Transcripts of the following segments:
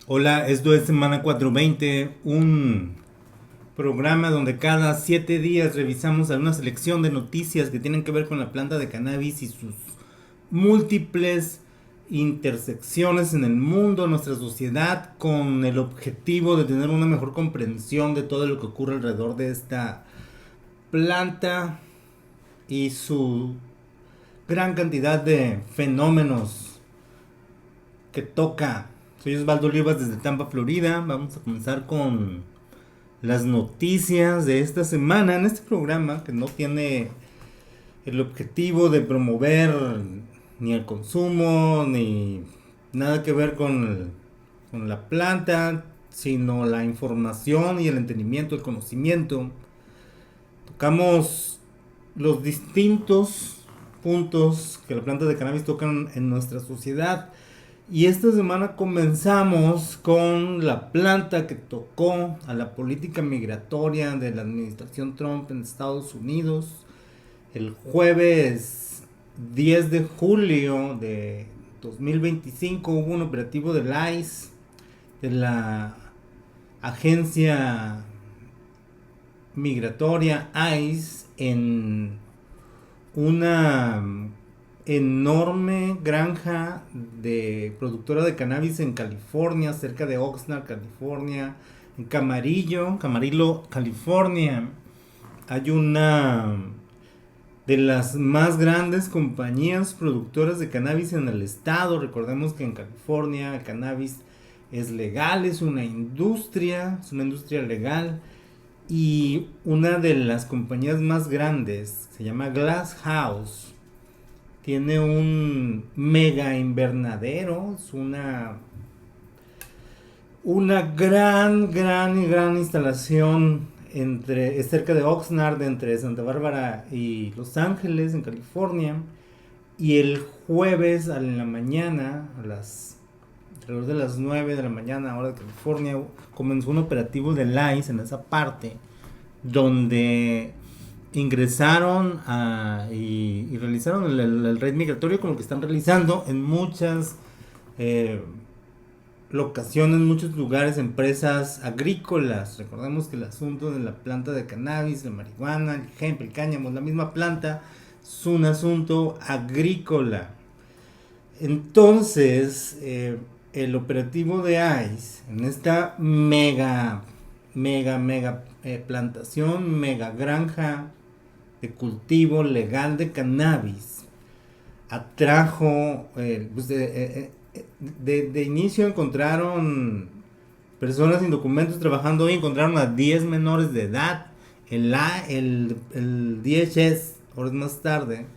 Hola, esto es Semana 420, un programa donde cada 7 días revisamos alguna selección de noticias que tienen que ver con la planta de cannabis y sus múltiples intersecciones en el mundo, nuestra sociedad, con el objetivo de tener una mejor comprensión de todo lo que ocurre alrededor de esta planta y su gran cantidad de fenómenos que toca. Soy Osvaldo Olivas desde Tampa, Florida. Vamos a comenzar con las noticias de esta semana en este programa que no tiene el objetivo de promover ni el consumo ni nada que ver con la planta, sino la información y el entendimiento, el conocimiento. Tocamos los distintos puntos que la planta de cannabis tocan en nuestra sociedad. Y esta semana comenzamos con la planta que tocó a la política migratoria de la administración Trump en Estados Unidos. El jueves 10 de julio de 2025 hubo un operativo del ICE, de la agencia migratoria ICE, en una enorme granja de productora de cannabis en California, cerca de Oxnard, California, en Camarillo, California. Hay una de las más grandes compañías productoras de cannabis en el estado. Recordemos que en California el cannabis es legal, es una industria legal. Y una de las compañías más grandes, se llama Glass House, tiene un mega invernadero. Es una gran instalación es cerca de Oxnard, entre Santa Bárbara y Los Ángeles, en California. Y el jueves a la mañana, alrededor de las 9 de la mañana, hora de California, comenzó un operativo de ICE en esa parte, donde ingresaron y realizaron el raid migratorio, como que están realizando en muchas locaciones, muchos lugares, empresas agrícolas. Recordemos que el asunto de la planta de cannabis, la marihuana, el hemp, el cáñamo, la misma planta, es un asunto agrícola. Entonces, el operativo de ICE en esta mega plantación, mega granja de cultivo legal de cannabis, atrajo, de inicio encontraron personas sin documentos trabajando ahí. Encontraron a 10 menores de edad. El DHS, horas más tarde,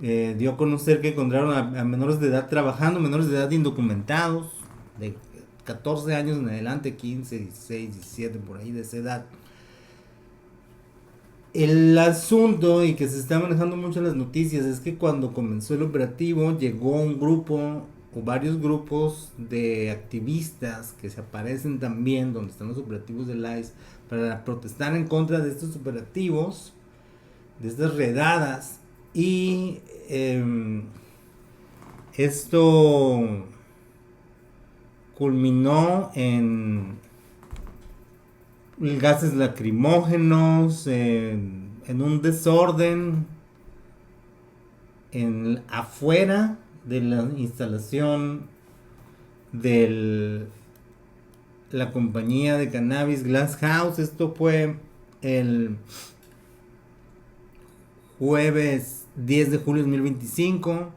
dio a conocer que encontraron a menores de edad trabajando, menores de edad indocumentados, de 14 años en adelante, 15, 16, 17, por ahí de esa edad. El asunto, y que se está manejando mucho en las noticias, es que cuando comenzó el operativo llegó un grupo o varios grupos de activistas que se aparecen también donde están los operativos del ICE para protestar en contra de estos operativos, de estas redadas. Y esto culminó en gases lacrimógenos, en un desorden afuera de la instalación de la compañía de cannabis Glass House. Esto fue el jueves 10 de julio de 2025.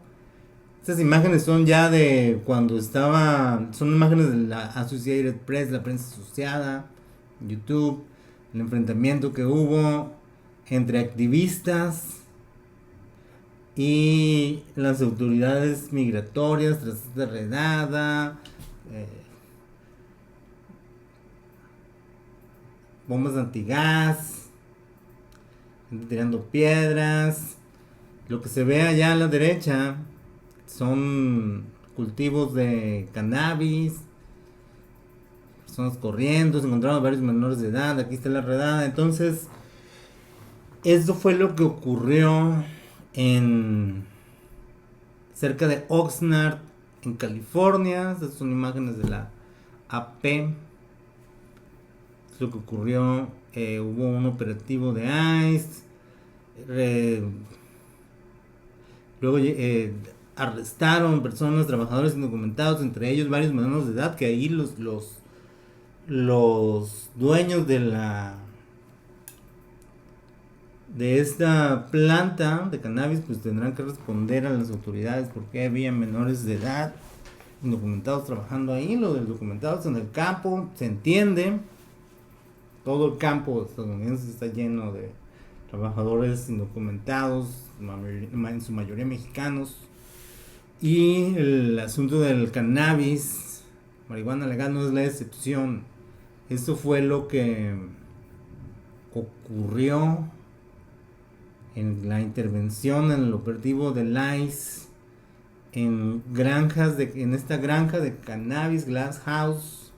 Estas imágenes son ya de cuando son imágenes de la Associated Press, la prensa asociada, YouTube, el enfrentamiento que hubo entre activistas y las autoridades migratorias tras esta redada. Bombas antigas, gente tirando piedras. Lo que se ve allá a la derecha son cultivos de cannabis, personas corriendo. Se encontraron varios menores de edad. Aquí está la redada. Entonces, esto fue lo que ocurrió en cerca de Oxnard, en California. Estas son imágenes de la AP. Es lo que ocurrió. Hubo un operativo de ICE. Luego arrestaron personas, trabajadores indocumentados, entre ellos varios menores de edad, que ahí los dueños de esta planta de cannabis pues tendrán que responder a las autoridades porque había menores de edad indocumentados trabajando ahí. Lo del documentados en el campo se entiende. Todo el campo estadounidense está lleno de trabajadores indocumentados, en su mayoría mexicanos. Y el asunto del cannabis, marihuana legal, no es la excepción. Esto fue lo que ocurrió en la intervención en el operativo del ICE en esta granja de cannabis, Glass House,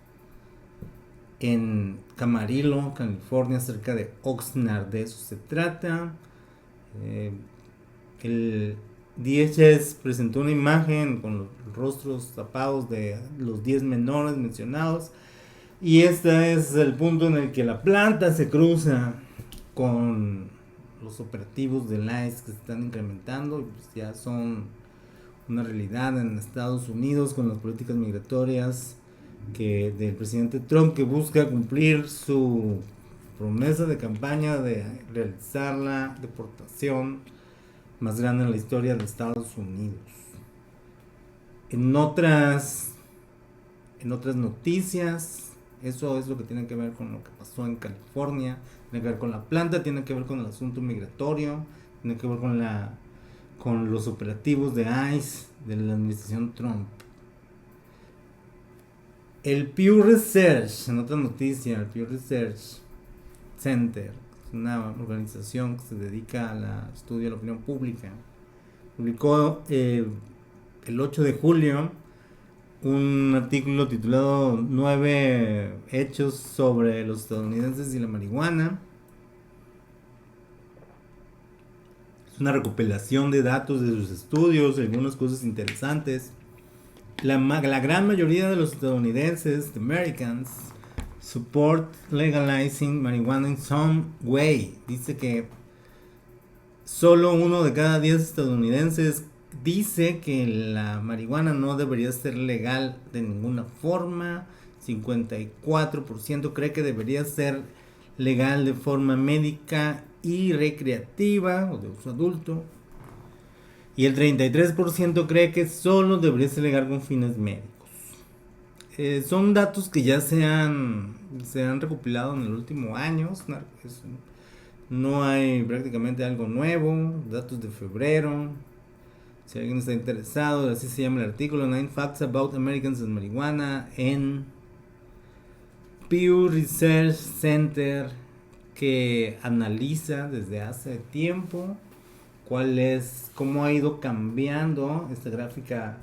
en Camarillo, California, cerca de Oxnard. De eso se trata. El DHS presentó una imagen con los rostros tapados de los 10 menores mencionados, y este es el punto en el que la planta se cruza con los operativos del ICE que se están incrementando y pues ya son una realidad en Estados Unidos con las políticas migratorias del presidente Trump, que busca cumplir su promesa de campaña de realizar la deportación más grande en la historia de Estados Unidos. En otras noticias, eso es lo que tiene que ver con lo que pasó en California, tiene que ver con la planta, tiene que ver con el asunto migratorio, tiene que ver con los operativos de ICE de la administración Trump. El Pew Research, en otra noticia, el Pew Research Center, es una organización que se dedica al estudio de la opinión pública, publicó el 8 de julio un artículo titulado 9 hechos sobre los estadounidenses y la marihuana. Es una recopilación de datos de sus estudios, algunas cosas interesantes. La gran mayoría de los estadounidenses, the Americans, support legalizing marijuana in some way. Dice que solo 1 de cada 10 estadounidenses dice que la marihuana no debería ser legal de ninguna forma. 54% cree que debería ser legal de forma médica y recreativa o de uso adulto. Y el 33% cree que solo debería ser legal con fines médicos. Son datos que ya se han recopilado en el último año. No hay prácticamente algo nuevo. Datos de febrero. Si alguien está interesado, así se llama el artículo, 9 Facts About Americans and Marijuana, en Pew Research Center, que analiza desde hace tiempo cómo ha ido cambiando. Esta gráfica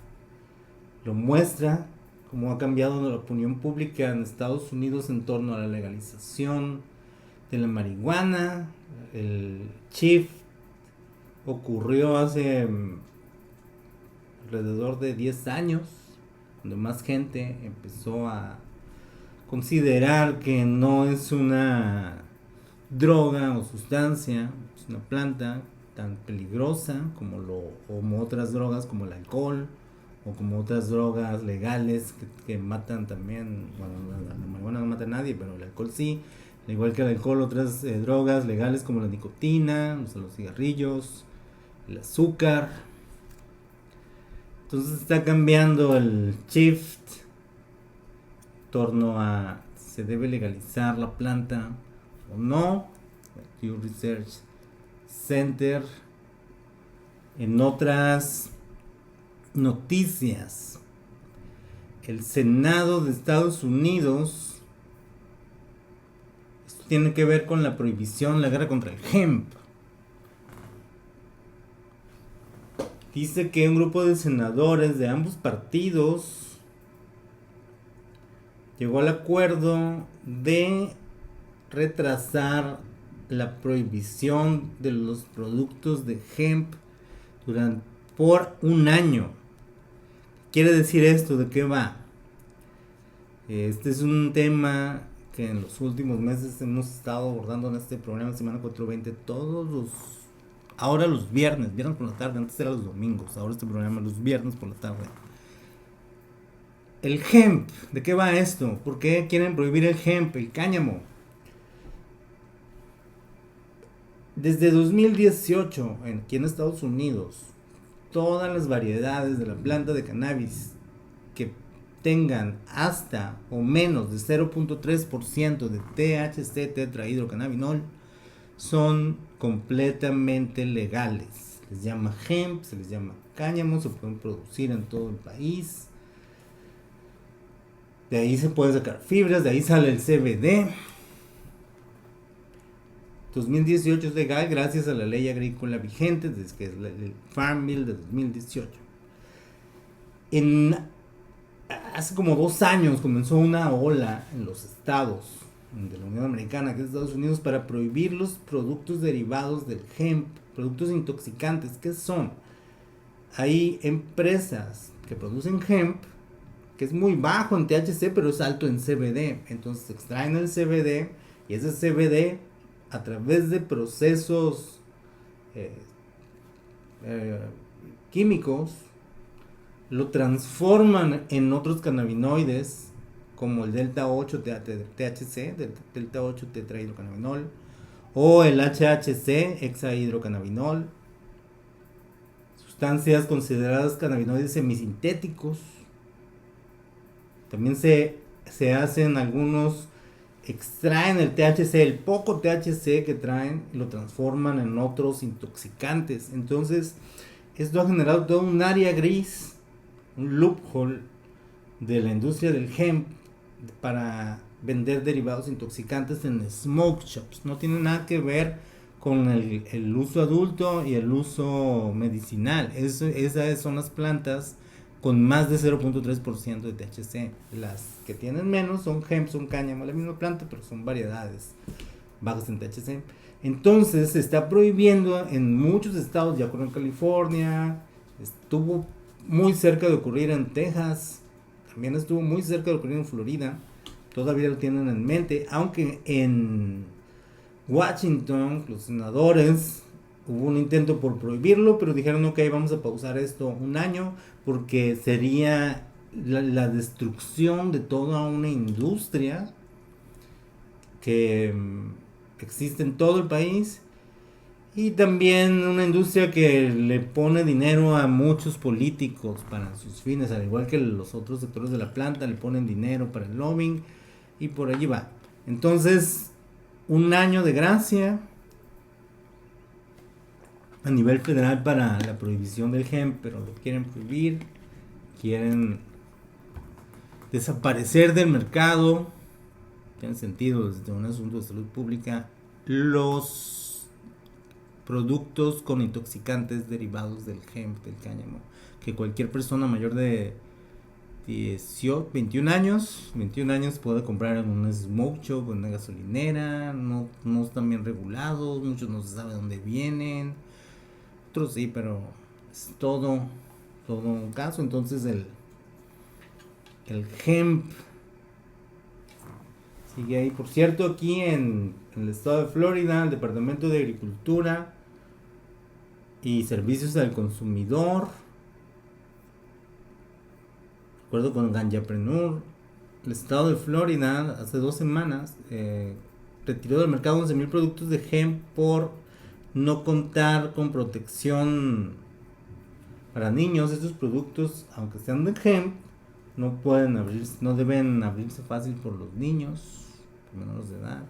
lo muestra, cómo ha cambiado la opinión pública en Estados Unidos en torno a la legalización de la marihuana. El shift ocurrió hace alrededor de 10 años, donde más gente empezó a considerar que no es una droga o sustancia, es una planta tan peligrosa como otras drogas, como el alcohol o como otras drogas legales que matan también. Bueno, la marihuana no mata a nadie, pero el alcohol sí. Al igual que el alcohol, otras drogas legales como la nicotina, los cigarrillos, el azúcar. Entonces está cambiando el shift en torno a ¿se debe legalizar la planta o no? Pew Research Center. En otras noticias, el Senado de Estados Unidos, esto tiene que ver con la prohibición, la guerra contra el hemp. Dice que un grupo de senadores de ambos partidos llegó al acuerdo de retrasar la prohibición de los productos de hemp por un año. ¿Quiere decir esto? ¿De qué va? Este es un tema que en los últimos meses hemos estado abordando en este programa Semana 420 ahora los viernes por la tarde, antes era los domingos, ahora este programa los viernes por la tarde. El hemp, ¿de qué va esto? ¿Por qué quieren prohibir el hemp, el cáñamo? Desde 2018, aquí en Estados Unidos, todas las variedades de la planta de cannabis que tengan hasta o menos de 0.3% de THC, tetrahidrocannabinol, son completamente legales. Les llama hemp, se les llama cáñamo, se pueden producir en todo el país. De ahí se pueden sacar fibras, de ahí sale el CBD. 2018 es legal gracias a la ley agrícola vigente, desde que es el Farm Bill de 2018. Hace como 2 años comenzó una ola en los estados de la Unión Americana, que es Estados Unidos, para prohibir los productos derivados del hemp, productos intoxicantes. ¿Qué son? Hay empresas que producen hemp, que es muy bajo en THC, pero es alto en CBD. Entonces extraen el CBD y ese CBD, a través de procesos químicos, lo transforman en otros cannabinoides, como el delta 8 THC, delta 8 tetrahidrocannabinol, o el HHC, hexahidrocannabinol, sustancias consideradas cannabinoides semisintéticos. También se hacen algunos, extraen el THC, el poco THC que traen, y lo transforman en otros intoxicantes. Entonces, esto ha generado todo un área gris, un loophole de la industria del hemp para vender derivados intoxicantes en smoke shops. No tiene nada que ver con el uso adulto y el uso medicinal. Esas son las plantas con más de 0.3% de THC. Las que tienen menos son hemp, son cáñamo, la misma planta, pero son variedades bajas en THC. Entonces se está prohibiendo en muchos estados. Ya ocurrió en California, estuvo muy cerca de ocurrir en Texas, también estuvo muy cerca de ocurrir en Florida. Todavía lo tienen en mente, aunque en Washington los senadores, hubo un intento por prohibirlo, pero dijeron ok, vamos a pausar esto un año, porque sería la destrucción de toda una industria que existe en todo el país, y también una industria que le pone dinero a muchos políticos para sus fines, al igual que los otros sectores de la planta le ponen dinero para el lobbying, y por allí va. Entonces, un año de gracia a nivel federal para la prohibición del hemp, pero lo quieren prohibir, quieren desaparecer del mercado. Tiene sentido desde un asunto de salud pública los productos con intoxicantes derivados del hemp, del cáñamo, que cualquier persona mayor de 21 años puede comprar en un smoke shop, en una gasolinera. No están bien regulados, muchos no se sabe dónde vienen, otros sí, pero es todo un caso. Entonces el hemp sigue ahí. Por cierto, aquí en el estado de Florida, el Departamento de Agricultura y Servicios al Consumidor, de acuerdo con Ganjapreneur, el estado de Florida hace 2 semanas retiró del mercado 11,000 productos de hemp por no contar con protección para niños. Estos productos, aunque sean de hemp, no deben abrirse fácil por los niños menores de edad.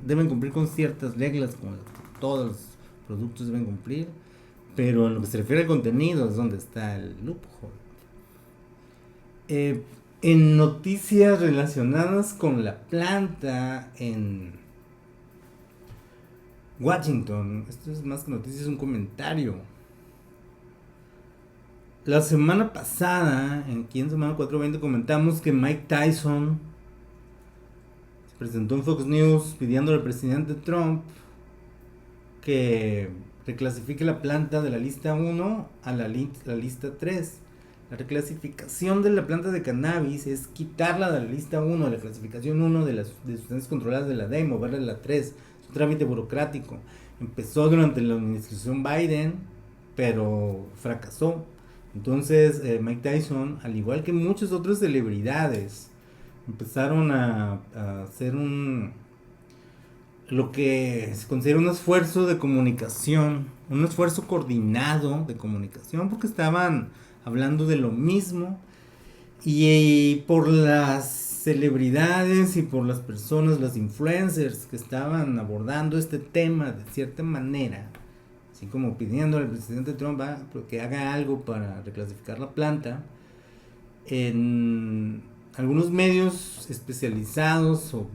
Deben cumplir con ciertas reglas, como todos los productos deben cumplir, pero en lo que se refiere al contenido es donde está el loophole. En noticias relacionadas con la planta en Washington, esto es más que noticias, es un comentario. La semana pasada, aquí en Semana 420, comentamos que Mike Tyson se presentó en Fox News pidiendo al presidente Trump que reclasifique la planta de la lista 1 a la lista 3. La reclasificación de la planta de cannabis es quitarla de la lista 1, de la clasificación 1 de sustancias controladas de la D y moverla a la 3. Es un trámite burocrático. Empezó durante la administración Biden, pero fracasó. Entonces Mike Tyson, al igual que muchas otras celebridades, empezaron a hacer lo que se considera un esfuerzo de comunicación, un esfuerzo coordinado de comunicación, porque estaban hablando de lo mismo, y por las celebridades y por las personas, las influencers que estaban abordando este tema de cierta manera, así como pidiendo al presidente Trump que haga algo para reclasificar la planta, en algunos medios especializados o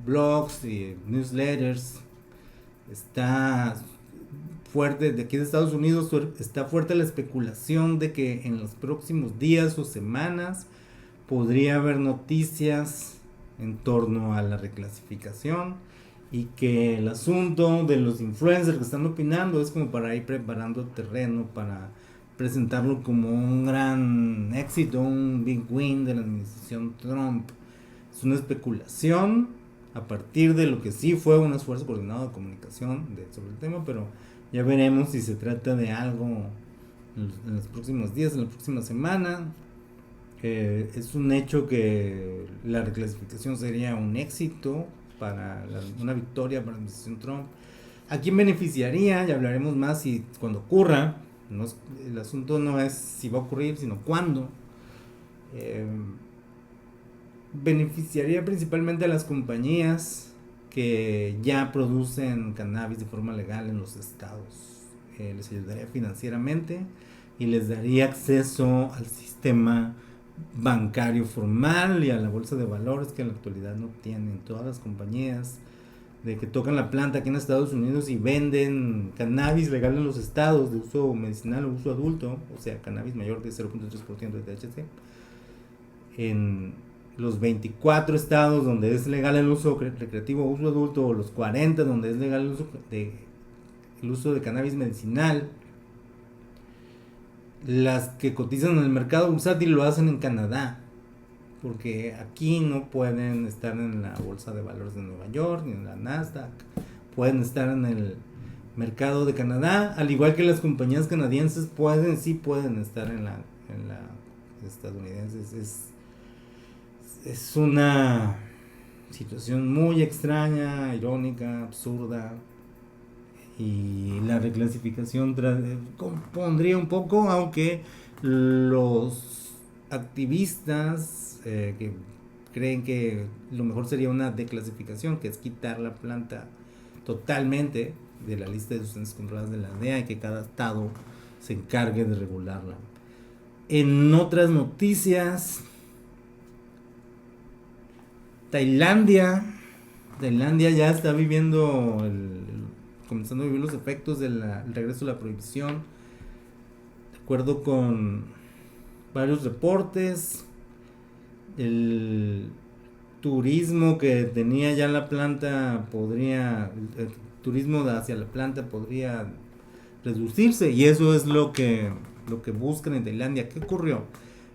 blogs y newsletters está fuerte, de aquí de Estados Unidos está fuerte la especulación de que en los próximos días o semanas podría haber noticias en torno a la reclasificación, y que el asunto de los influencers que están opinando es como para ir preparando terreno para presentarlo como un gran éxito, un big win de la administración Trump. Es una especulación a partir de lo que sí fue un esfuerzo coordinado de comunicación sobre el tema, pero ya veremos si se trata de algo en los próximos días, en la próxima semana. Es un hecho que la reclasificación sería un éxito una victoria para la administración Trump. ¿A quién beneficiaría? Ya hablaremos más si cuando ocurra. El asunto no es si va a ocurrir, sino cuándo. Beneficiaría principalmente a las compañías que ya producen cannabis de forma legal en los estados. Les ayudaría financieramente y les daría acceso al sistema bancario formal y a la bolsa de valores, que en la actualidad no tienen. Todas las compañías de que tocan la planta aquí en Estados Unidos y venden cannabis legal en los estados de uso medicinal o uso adulto, o sea, cannabis mayor de 0.3% de THC, en los 24 estados donde es legal el uso recreativo o uso adulto, o los 40 donde es legal el uso de cannabis medicinal, las que cotizan en el mercado bursátil lo hacen en Canadá, porque aquí no pueden estar en la bolsa de valores de Nueva York ni en la Nasdaq. Pueden estar en el mercado de Canadá, al igual que las compañías canadienses pueden estar en la estadounidense. Es una situación muy extraña, irónica, absurda, y la reclasificación compondría un poco, aunque los activistas que creen que lo mejor sería una declasificación, que es quitar la planta totalmente de la lista de sustancias controladas de la DEA y que cada estado se encargue de regularla. En otras noticias, Tailandia ya está viviendo comenzando a vivir los efectos del regreso de la prohibición. De acuerdo con varios reportes, el turismo que tenía ya la planta el turismo hacia la planta podría reducirse, y eso es lo que buscan en Tailandia. ¿Qué ocurrió?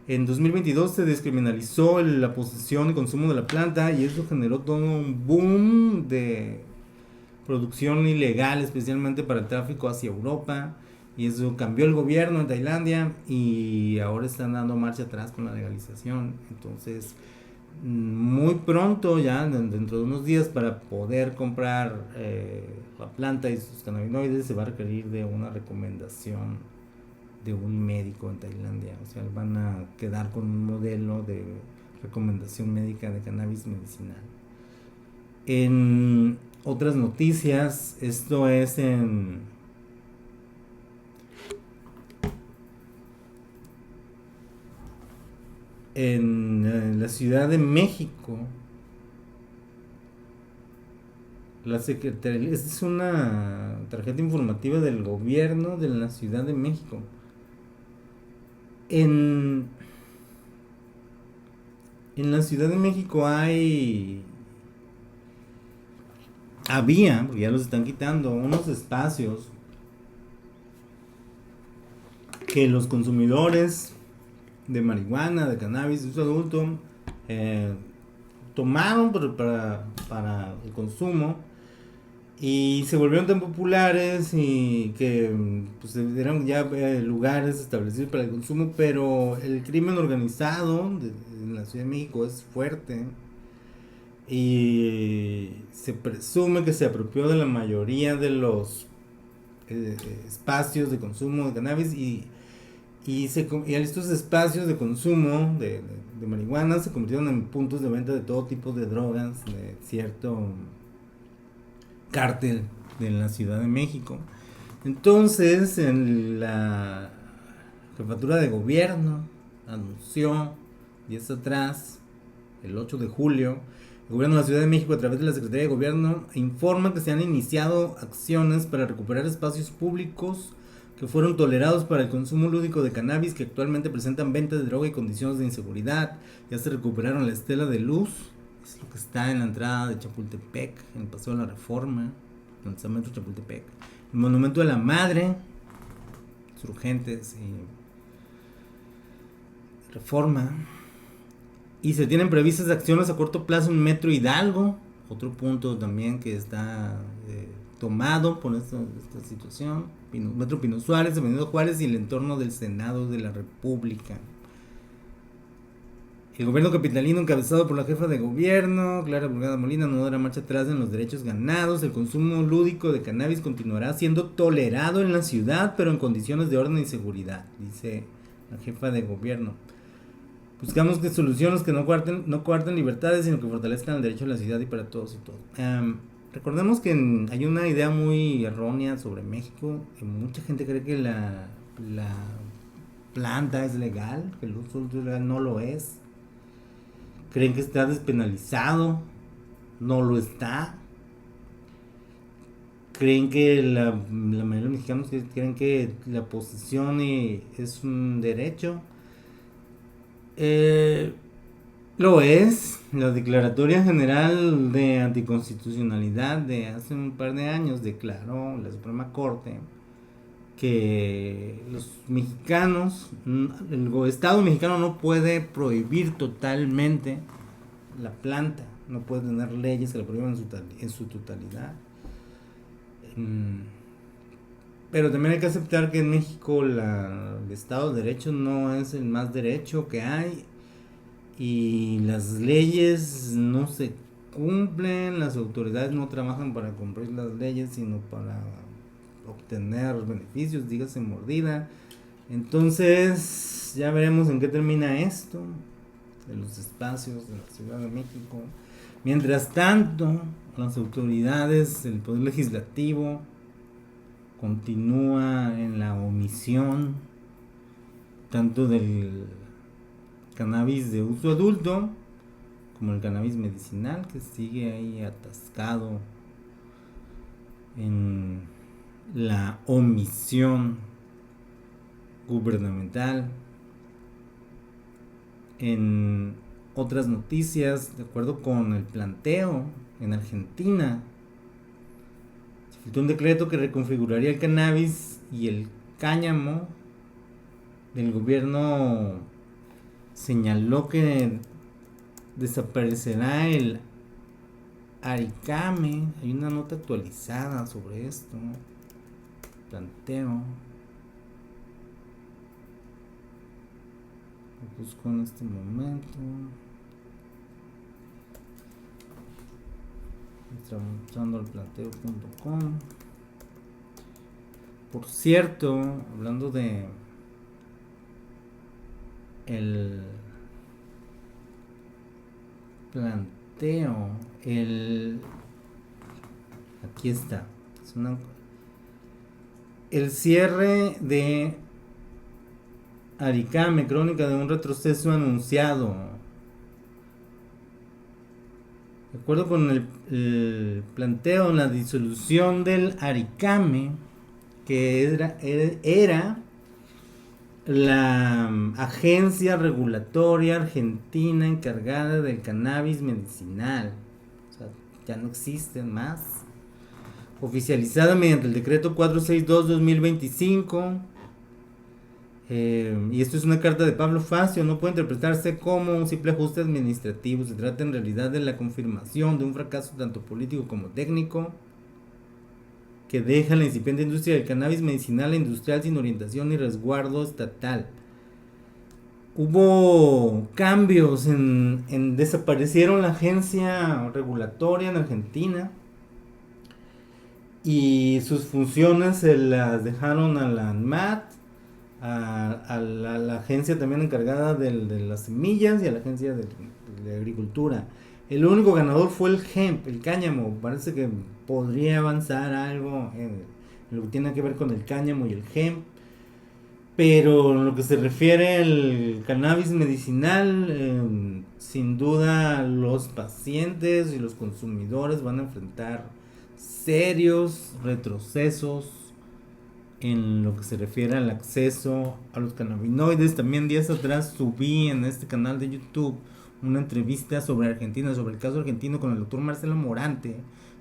En 2022 se descriminalizó la posesión y consumo de la planta, y eso generó todo un boom de producción ilegal, especialmente para el tráfico hacia Europa, y eso cambió el gobierno en Tailandia y ahora están dando marcha atrás con la legalización. Entonces, muy pronto, ya dentro de unos días, para poder comprar la planta y sus cannabinoides se va a requerir de una recomendación de un médico en Tailandia. O sea, van a quedar con un modelo de recomendación médica de cannabis medicinal. En otras noticias, esto es en la Ciudad de México. La Secretaría, esta es una tarjeta informativa del gobierno de la Ciudad de México. En la Ciudad de México había, porque ya los están quitando, unos espacios que los consumidores de marihuana, de cannabis de uso adulto, tomaron para el consumo y se volvieron tan populares y que pues eran ya lugares establecidos para el consumo, pero el crimen organizado en la Ciudad de México es fuerte y se presume que se apropió de la mayoría de los espacios de consumo de cannabis y estos espacios de consumo de marihuana se convirtieron en puntos de venta de todo tipo de drogas de cierto cártel de la Ciudad de México. Entonces, en la jefatura de gobierno anunció días atrás, el 8 de julio, el gobierno de la Ciudad de México, a través de la Secretaría de Gobierno, informa que se han iniciado acciones para recuperar espacios públicos que fueron tolerados para el consumo lúdico de cannabis, que actualmente presentan venta de droga y condiciones de inseguridad. Ya se recuperaron la estela de luz, es lo que está en la entrada de Chapultepec, en el Paseo de la Reforma, en el Metro Chapultepec. El Monumento de la Madre, Insurgentes y Reforma. Y se tienen previstas acciones a corto plazo en Metro Hidalgo, otro punto también que está tomado por esta situación. Metro Pino Suárez, Avenida Juárez y el entorno del Senado de la República. El gobierno capitalino, encabezado por la jefa de gobierno, Clara Burgada Molina, no dará marcha atrás en los derechos ganados. El consumo lúdico de cannabis continuará siendo tolerado en la ciudad, pero en condiciones de orden y seguridad, dice la jefa de gobierno. Buscamos que soluciones que no coarten libertades, sino que fortalezcan el derecho a la ciudad y para todos y todos. Recordemos que hay una idea muy errónea sobre México. Mucha gente cree que la planta es legal, que el uso legal no lo es. Creen que está despenalizado, no lo está. Creen que la mayoría de los mexicanos creen que la posesión es un derecho. Lo es. La Declaratoria General de Anticonstitucionalidad de hace un par de años declaró la Suprema Corte que los mexicanos, el Estado mexicano no puede prohibir totalmente la planta, no puede tener leyes que la prohíban en su totalidad. Pero también hay que aceptar que en México el Estado de Derecho no es el más derecho que hay y las leyes no se cumplen, las autoridades no trabajan para cumplir las leyes, sino para obtener beneficios, dígase mordida. Entonces ya veremos en qué termina esto de los espacios de la Ciudad de México. Mientras tanto, las autoridades, el poder legislativo continúa en la omisión tanto del cannabis de uso adulto como el cannabis medicinal, que sigue ahí atascado en la omisión gubernamental. En otras noticias, de acuerdo con el planteo, en Argentina se filtró un decreto que reconfiguraría el cannabis y el cáñamo. Del gobierno señaló que desaparecerá el Aricame. Hay una nota actualizada sobre esto. Planteo. Lo busco en este momento. Entrando al planteo.com. Por cierto, hablando de el planteo, aquí está, el cierre de Aricame, crónica de un retroceso anunciado. De acuerdo con el planteo, la disolución del Aricame, que era la agencia regulatoria argentina encargada del cannabis medicinal, o sea, ya no existen más, oficializada mediante el decreto 462-2025, Y esto es una carta de Pablo Facio, no puede interpretarse como un simple ajuste administrativo, se trata en realidad de la confirmación de un fracaso tanto político como técnico que deja la incipiente industria del cannabis medicinal e industrial sin orientación ni resguardo estatal. Hubo cambios desaparecieron la agencia regulatoria en Argentina y sus funciones se las dejaron a la ANMAT, la agencia también encargada de las semillas y a la agencia de agricultura. El único ganador fue el hemp, el cáñamo. Parece que podría avanzar algo en lo que tiene que ver con el cáñamo y el hemp. Pero en lo que se refiere al cannabis medicinal, sin duda los pacientes y los consumidores van a enfrentar serios retrocesos en lo que se refiere al acceso a los cannabinoides. También días atrás subí en este canal de YouTube una entrevista sobre Argentina, sobre el caso argentino con el doctor Marcelo Morante,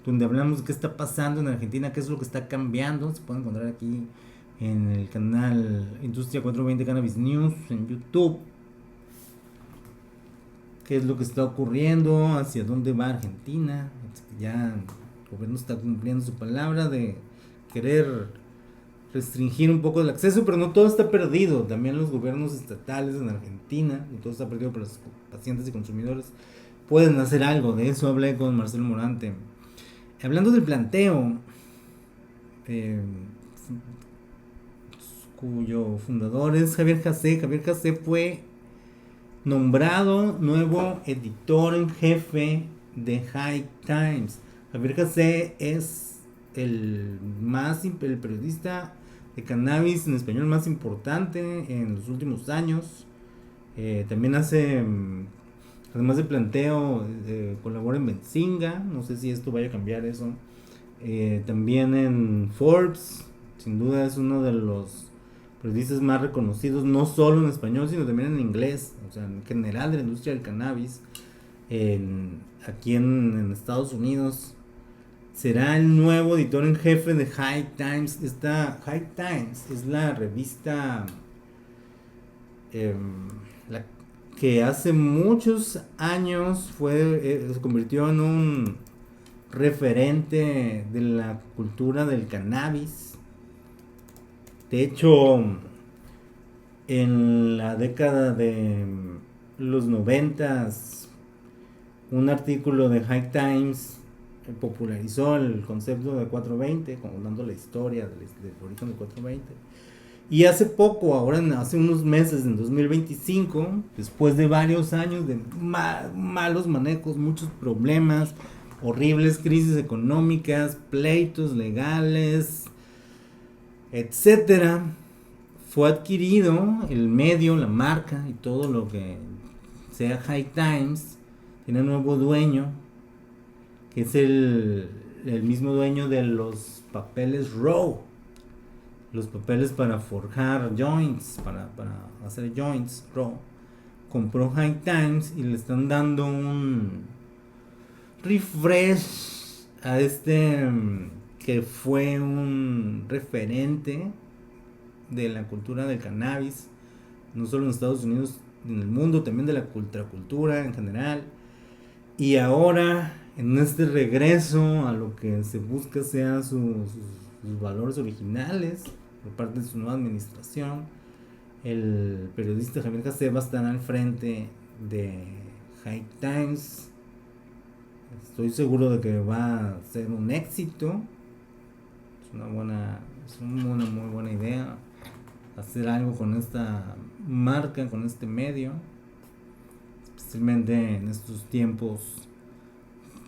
donde hablamos de qué está pasando en Argentina, qué es lo que está cambiando. Se puede encontrar aquí en el canal Industria 420 Cannabis News en YouTube. Qué es lo que está ocurriendo, hacia dónde va Argentina. Ya el gobierno está cumpliendo su palabra de querer restringir un poco el acceso, pero no todo está perdido. También los gobiernos estatales en Argentina, no todo está perdido, pero los pacientes y consumidores pueden hacer algo. De eso hablé con Marcelo Morante. Hablando del planteo, cuyo fundador es Javier Jacé. Javier Jacé fue nombrado nuevo editor en jefe de High Times. Javier Jacé es el periodista de cannabis en español más importante en los últimos años. También hace, además de planteo, colabora en Benzinga. No sé si esto vaya a cambiar eso. También en Forbes. Sin duda es uno de los periodistas más reconocidos, no solo en español, sino también en inglés. O sea, en general de la industria del cannabis. Aquí en Estados Unidos. Será el nuevo editor en jefe de High Times. Esta High Times es la revista que hace muchos años se convirtió en un referente de la cultura del cannabis. De hecho, en la década de los 90, un artículo de High Times popularizó el concepto de 420, contando la historia del origen del 420. Y hace poco, hace unos meses, en 2025, después de varios años de malos manejos, muchos problemas, horribles crisis económicas, pleitos legales, etcétera, fue adquirido el medio, la marca y todo lo que sea High Times. Tiene un nuevo dueño, que es el mismo dueño de los papeles Row, los papeles para forjar joints, para hacer joints. Row compró High Times y le están dando un refresh a que fue un referente de la cultura del cannabis, no solo en Estados Unidos, en el mundo, también de la contracultura en general. Y ahora, en este regreso a lo que se busca sean sus valores originales por parte de su nueva administración, el periodista Javier Jacé va a estar al frente de High Times. Estoy seguro de que va a ser un éxito. Es una muy buena idea hacer algo con esta marca, con este medio, especialmente en estos tiempos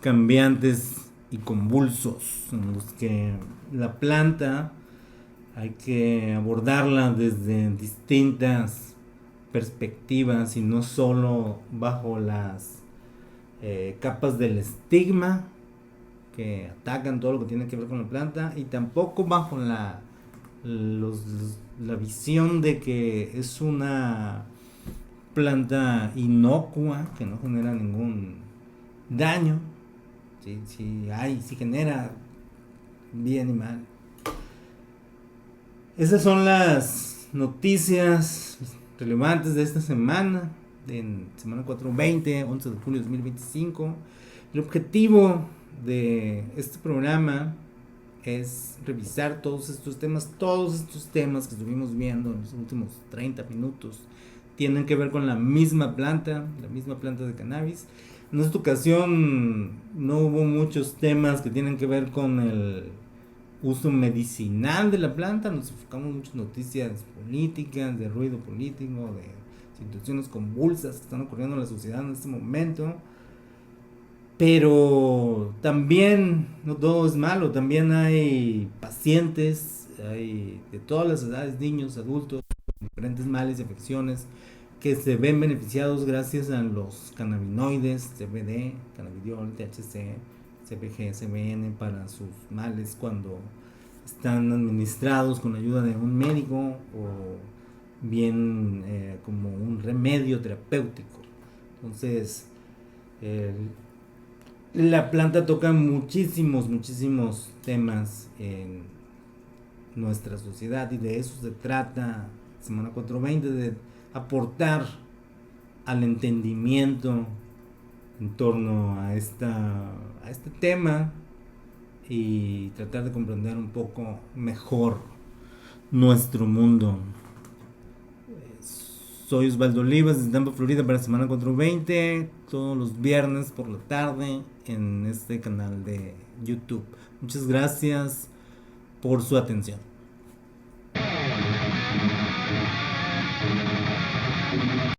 cambiantes y convulsos en los que la planta hay que abordarla desde distintas perspectivas y no solo bajo las capas del estigma que atacan todo lo que tiene que ver con la planta, y tampoco bajo la visión de que es una planta inocua que no genera ningún daño. Sí genera bien y mal. Esas son las noticias relevantes de esta semana, en semana 420, 11 de julio de 2025. El objetivo de este programa es revisar todos estos temas que estuvimos viendo en los últimos 30 minutos. Tienen que ver con la misma planta de cannabis. En esta ocasión no hubo muchos temas que tienen que ver con el uso medicinal de la planta. Nos enfocamos en muchas noticias políticas, de ruido político, de situaciones convulsas que están ocurriendo en la sociedad en este momento. Pero también no todo es malo, también hay pacientes, hay de todas las edades, niños, adultos, diferentes males y afecciones que se ven beneficiados gracias a los cannabinoides, CBD, cannabidiol, THC, CBG, CBN para sus males cuando están administrados con la ayuda de un médico o bien como un remedio terapéutico. Entonces, la planta toca muchísimos temas en nuestra sociedad y de eso se trata semana 420, de aportar al entendimiento en torno a este tema y tratar de comprender un poco mejor nuestro mundo. Soy Osvaldo Olivas desde Tampa, Florida para Semana 420, todos los viernes por la tarde en este canal de YouTube. Muchas gracias por su atención.